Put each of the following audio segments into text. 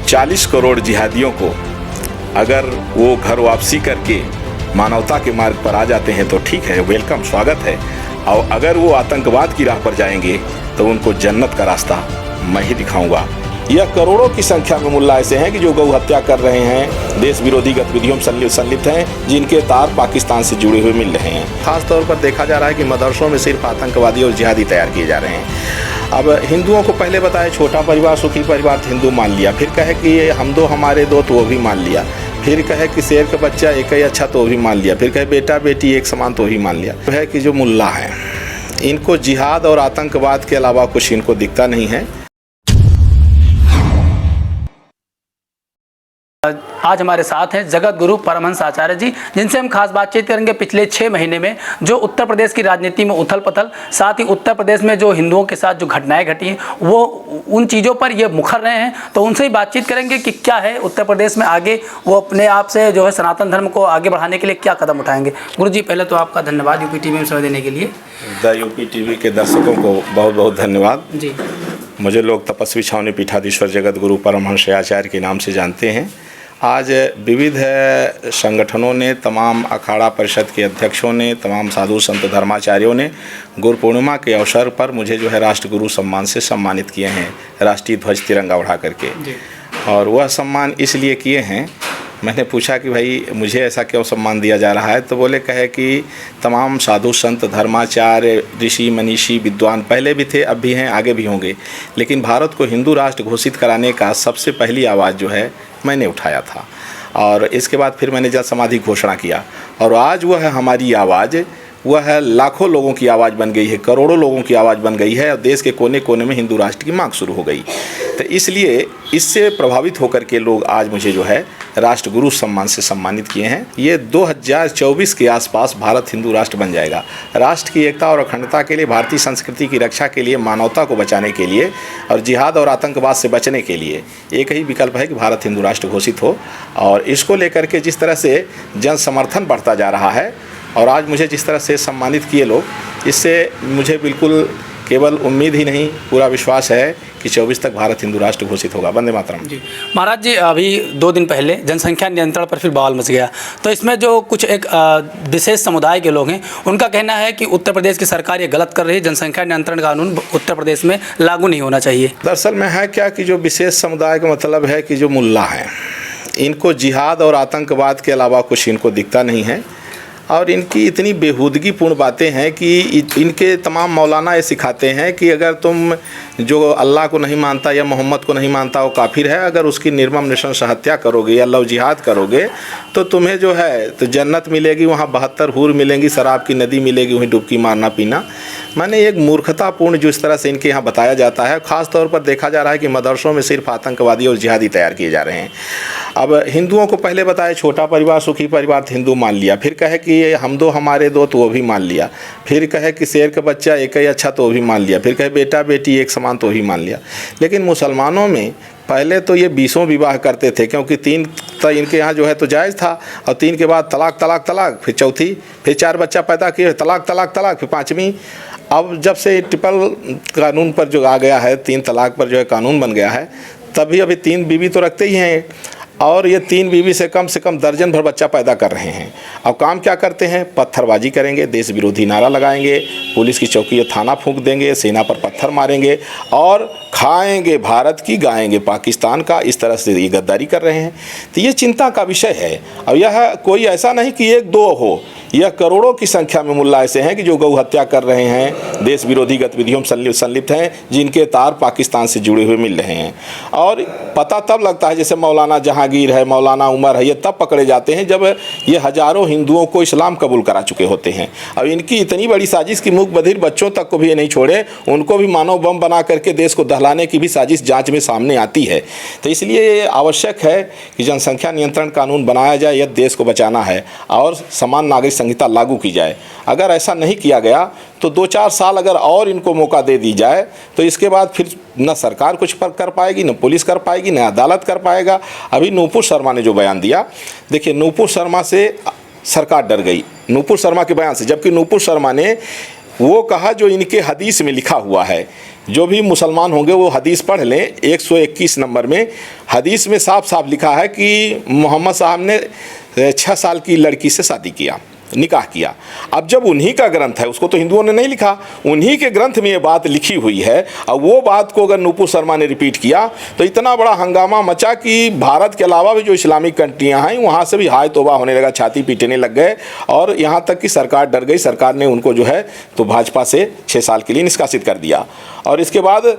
40 करोड़ जिहादियों को अगर वो घर वापसी करके मानवता के मार्ग पर आ जाते हैं तो ठीक है, वेलकम, स्वागत है। और अगर वो आतंकवाद की राह पर जाएंगे तो उनको जन्नत का रास्ता मैं ही दिखाऊंगा। यह करोड़ों की संख्या में मुल्ला ऐसे हैं कि जो गौ हत्या कर रहे हैं, देश विरोधी गतिविधियों में संलिप्त हैं, जिनके तार पाकिस्तान से जुड़े हुए मिल रहे हैं। खास तौर पर देखा जा रहा है कि मदरसों में सिर्फ आतंकवादी और जिहादी तैयार किए जा रहे हैं। अब हिंदुओं को पहले बताया छोटा परिवार सुखी परिवार, हिंदू मान लिया। फिर कहे कि ये हम दो हमारे दो, तो वो भी मान लिया। फिर कहे कि शेर का बच्चा एक ही अच्छा, तो वो भी मान लिया। फिर कहे बेटा बेटी एक समान, तो भी मान लिया। तो है कि जो मुल्ला हैं, इनको जिहाद और आतंकवाद के अलावा कुछ इनको दिखता नहीं है। आज हमारे साथ हैं जगत गुरु परमहंस आचार्य जी, जिनसे हम खास बातचीत करेंगे पिछले 6 महीने में जो उत्तर प्रदेश की राजनीति में उथल पुथल, साथ ही उत्तर प्रदेश में जो हिंदुओं के साथ जो घटनाएं घटी हैं वो उन चीज़ों पर ये मुखर रहे हैं। तो उनसे ही बातचीत करेंगे कि क्या है उत्तर प्रदेश में आगे वो अपने आप से जो है सनातन धर्म को आगे बढ़ाने के लिए क्या कदम उठाएंगे। गुरु जी, पहले तो आपका धन्यवाद यूपी टीवी में समय देने के लिए। द यूपी टीवी के दर्शकों को बहुत बहुत धन्यवाद जी। मुझे लोग तपस्वी छावनी पीठाधीश्वर जगत गुरु परमहंस आचार्य के नाम से जानते हैं। आज विविध संगठनों ने, तमाम अखाड़ा परिषद के अध्यक्षों ने, तमाम साधु संत धर्माचार्यों ने गुरु पूर्णिमा के अवसर पर मुझे जो है राष्ट्रगुरु सम्मान से सम्मानित किए हैं, राष्ट्रीय ध्वज तिरंगा उठा करके। और वह सम्मान इसलिए किए हैं, मैंने पूछा कि भाई मुझे ऐसा क्यों सम्मान दिया जा रहा है, तो बोले कहे कि तमाम साधु संत धर्माचार्य ऋषि मनीषी विद्वान पहले भी थे, अब भी हैं, आगे भी होंगे, लेकिन भारत को हिंदू राष्ट्र घोषित कराने का सबसे पहली आवाज़ जो है मैंने उठाया था। और इसके बाद फिर मैंने जल समाधि घोषणा किया, और आज वह है हमारी आवाज़, वह है लाखों लोगों की आवाज़ बन गई है, करोड़ों लोगों की आवाज़ बन गई है, और देश के कोने कोने में हिंदू राष्ट्र की मांग शुरू हो गई। तो इसलिए इससे प्रभावित होकर के लोग आज मुझे जो है राष्ट्रगुरु सम्मान से सम्मानित किए हैं। ये 2024 के आसपास भारत हिंदू राष्ट्र बन जाएगा। राष्ट्र की एकता और अखंडता के लिए, भारतीय संस्कृति की रक्षा के लिए, मानवता को बचाने के लिए और जिहाद और आतंकवाद से बचने के लिए एक ही विकल्प है कि भारत हिंदू राष्ट्र घोषित हो। और इसको लेकर के जिस तरह से जन समर्थन बढ़ता जा रहा है और आज मुझे जिस तरह से सम्मानित किए लोग, इससे मुझे बिल्कुल केवल उम्मीद ही नहीं, पूरा विश्वास है कि 24 तक भारत हिंदू राष्ट्र घोषित होगा। वंदे मातरम जी। महाराज जी, अभी 2 दिन पहले जनसंख्या नियंत्रण पर फिर बवाल मच गया, तो इसमें जो कुछ एक विशेष समुदाय के लोग हैं, उनका कहना है कि उत्तर प्रदेश की सरकार ये गलत कर रही है, जनसंख्या नियंत्रण कानून उत्तर प्रदेश में लागू नहीं होना चाहिए। दरअसल में है क्या कि जो विशेष समुदाय का मतलब है कि जो मुल्ला हैं, इनको जिहाद और आतंकवाद के अलावा कुछ इनको दिखता नहीं है। और इनकी इतनी बेहूदगीपूर्ण बातें हैं कि इनके तमाम मौलाना ये सिखाते हैं कि अगर तुम जो अल्लाह को नहीं मानता या मोहम्मद को नहीं मानता वो काफिर है, अगर उसकी निर्मम नृशंस हत्या करोगे या लव जिहाद करोगे तो तुम्हें जो है तो जन्नत मिलेगी, वहाँ 72 हूर मिलेंगी, शराब की नदी मिलेगी, वहीं डुबकी मारना पीना। माने एक मूर्खतापूर्ण जो इस तरह से इनके यहाँ बताया जाता है। ख़ास तौर पर देखा जा रहा है कि मदरसों में सिर्फ आतंकवादी और जिहादी तैयार किए जा रहे हैं। अब हिंदुओं को पहले बताया छोटा परिवार सुखी परिवार, हिंदू मान लिया। फिर कहे कि हम दो हमारे दो, तो वो भी मान लिया। फिर कहे कि शेर का बच्चा एक ही अच्छा, तो वो भी मान लिया। फिर कहे बेटा बेटी एक समान, तो भी मान लिया। लेकिन मुसलमानों में पहले तो ये 20 विवाह करते थे, क्योंकि 3 तो इनके यहाँ जो है तो जायज़ था, और 3 के बाद तलाक तलाक तलाक, फिर चौथी, फिर 4 बच्चा पैदा किए, तलाक तलाक तलाक, फिर 5वीं। अब जब से ट्रिपल कानून पर जो आ गया है, 3 तलाक पर जो है कानून बन गया है, तभी अभी 3 बीवी तो रखते ही हैं, और ये 3 बीवी से कम दर्जन भर बच्चा पैदा कर रहे हैं। अब काम क्या करते हैं? पत्थरबाजी करेंगे, देश विरोधी नारा लगाएंगे, पुलिस की चौकी या थाना फूंक देंगे, सेना पर पत्थर मारेंगे और खाएंगे भारत की गाएंगे पाकिस्तान का। इस तरह से ये गद्दारी कर रहे हैं। तो ये चिंता का विषय है। अब यह कोई ऐसा नहीं कि 1-2 हो, यह करोड़ों की संख्या में मुल्ला ऐसे हैं कि जो गौ हत्या कर रहे हैं, देश विरोधी गतिविधियों में संलिप्त हैं, जिनके तार पाकिस्तान से जुड़े हुए मिल रहे हैं। और पता तब लगता है, जैसे मौलाना जहांगीर है, मौलाना उमर है, ये तब पकड़े जाते हैं जब ये हज़ारों हिंदुओं को इस्लाम कबूल करा चुके होते हैं। अब इनकी इतनी बड़ी साजिश की मूक बधिर बच्चों तक को भी ये नहीं छोड़े, उनको भी मानव बम बना करके देश को दहलाने की भी साजिश जांच में सामने आती है। तो इसलिए ये आवश्यक है कि जनसंख्या नियंत्रण कानून बनाया जाए, यह देश को बचाना है, और समान नागरिक संहिता लागू की जाए। अगर ऐसा नहीं किया गया तो 2-4 साल अगर और इनको मौका दे दी जाए, तो इसके बाद फिर न सरकार कुछ कर पाएगी, न पुलिस कर पाएगी, न अदालत कर पाएगा। अभी नूपुर शर्मा ने जो बयान दिया, देखिए नूपुर शर्मा से सरकार डर गई, नूपुर शर्मा के बयान से, जबकि नूपुर शर्मा ने वो कहा जो इनके हदीस में लिखा हुआ है। जो भी मुसलमान होंगे वो हदीस पढ़ लें, 121 नंबर में हदीस में साफ साफ लिखा है कि मोहम्मद साहब ने 6 साल की लड़की से शादी किया, निकाह किया। अब जब उन्हीं का ग्रंथ है, उसको तो हिंदुओं ने नहीं लिखा, उन्हीं के ग्रंथ में ये बात लिखी हुई है, और वो बात को अगर नुपुर शर्मा ने रिपीट किया तो इतना बड़ा हंगामा मचा कि भारत के अलावा भी जो इस्लामिक कंट्रियां हैं वहाँ से भी हाय तौबा होने लगा, छाती पीटने लग गए, और यहाँ तक कि सरकार डर गई। सरकार ने उनको जो है तो भाजपा से 6 साल के लिए निष्कासित कर दिया। और इसके बाद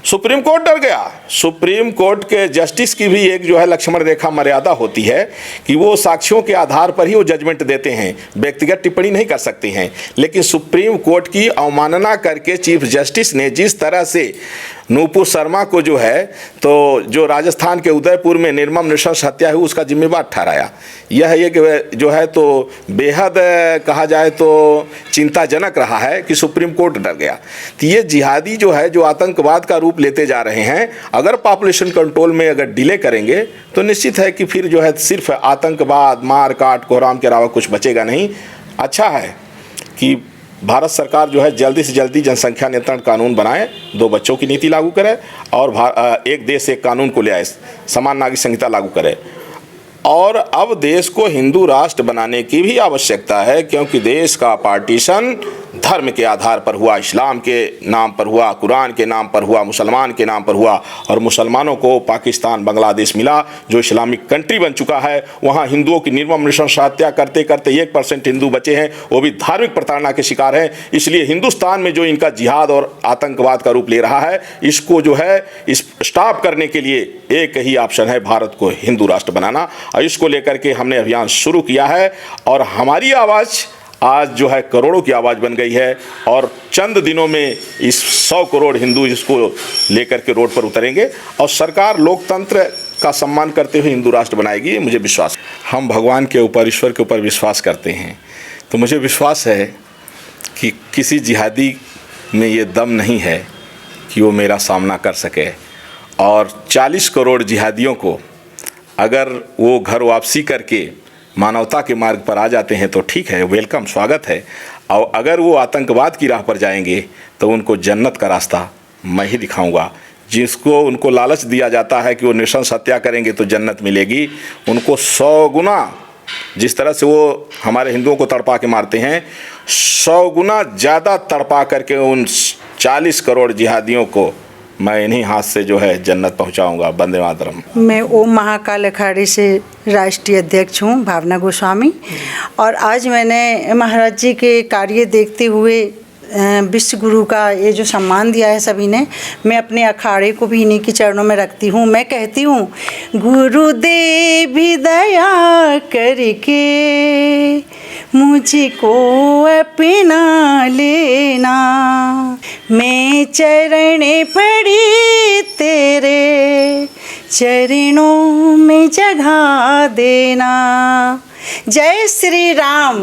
सुप्रीम कोर्ट डर गया। सुप्रीम कोर्ट के जस्टिस की भी एक जो है लक्ष्मण रेखा मर्यादा होती है कि वो साक्ष्यों के आधार पर ही वो जजमेंट देते हैं, व्यक्तिगत टिप्पणी नहीं कर सकते हैं। लेकिन सुप्रीम कोर्ट की अवमानना करके चीफ जस्टिस ने जिस तरह से नुपुर शर्मा को जो है तो जो राजस्थान के उदयपुर में निर्मम नृशंस हत्या हुई उसका जिम्मेवार ठहराया, यह एक जो है तो बेहद कहा जाए तो चिंताजनक रहा है कि सुप्रीम कोर्ट डर गया। तो ये जिहादी जो है, जो आतंकवाद का रूप लेते जा रहे हैं, अगर पॉपुलेशन कंट्रोल में अगर डिले करेंगे तो निश्चित है कि फिर जो है सिर्फ आतंकवाद, मार काट, कोहराम के अलावा कुछ बचेगा नहीं। अच्छा है कि भारत सरकार जो है जल्दी से जल्दी जनसंख्या नियंत्रण कानून बनाए, 2 बच्चों की नीति लागू करे, और एक देश एक कानून को ले आए, समान नागरिक संहिता लागू करे। और अब देश को हिंदू राष्ट्र बनाने की भी आवश्यकता है, क्योंकि देश का पार्टीशन धर्म के आधार पर हुआ, इस्लाम के नाम पर हुआ, कुरान के नाम पर हुआ, मुसलमान के नाम पर हुआ, और मुसलमानों को पाकिस्तान, बांग्लादेश मिला जो इस्लामिक कंट्री बन चुका है। वहाँ हिंदुओं की निर्मम नृशंस हत्या करते करते 1% हिंदू बचे हैं, वो भी धार्मिक प्रताड़ना के शिकार हैं। इसलिए हिंदुस्तान में जो इनका जिहाद और आतंकवाद का रूप ले रहा है, इसको जो है इस स्टॉप करने के लिए एक ही ऑप्शन है, भारत को हिंदू राष्ट्र बनाना। और इसको लेकर के हमने अभियान शुरू किया है, और हमारी आवाज़ आज जो है करोड़ों की आवाज़ बन गई है, और चंद दिनों में इस 100 करोड़ हिंदू इसको लेकर के रोड पर उतरेंगे, और सरकार लोकतंत्र का सम्मान करते हुए हिंदू राष्ट्र बनाएगी, मुझे विश्वास। हम भगवान के ऊपर, ईश्वर के ऊपर विश्वास करते हैं, तो मुझे विश्वास है कि किसी जिहादी में ये दम नहीं है कि वो मेरा सामना कर सके। और 40 करोड़ जिहादियों को अगर वो घर वापसी करके मानवता के मार्ग पर आ जाते हैं तो ठीक है, वेलकम, स्वागत है। और अगर वो आतंकवाद की राह पर जाएंगे तो उनको जन्नत का रास्ता मैं ही दिखाऊंगा। जिसको उनको लालच दिया जाता है कि वो नृशंस हत्या करेंगे तो जन्नत मिलेगी, उनको 100 गुना, जिस तरह से वो हमारे हिंदुओं को तड़पा के मारते हैं, 100 गुना ज़्यादा तड़पा करके उन 40 करोड़ जिहादियों को मैं इन्हीं हाथ से जो है जन्नत पहुंचाऊंगा। वंदे मातरम। मैं ओम महाकाल अखाड़े से राष्ट्रीय अध्यक्ष हूँ, भावना गोस्वामी। और आज मैंने महाराज जी के कार्य देखते हुए विश्व गुरु का ये जो सम्मान दिया है सभी ने, मैं अपने अखाड़े को भी इन्हीं के चरणों में रखती हूँ। मैं कहती हूँ, गुरुदेव भी दया करके मुझको अपना लेना, मैं चरण पड़ी तेरे चरणों में जगह देना। जय श्री राम।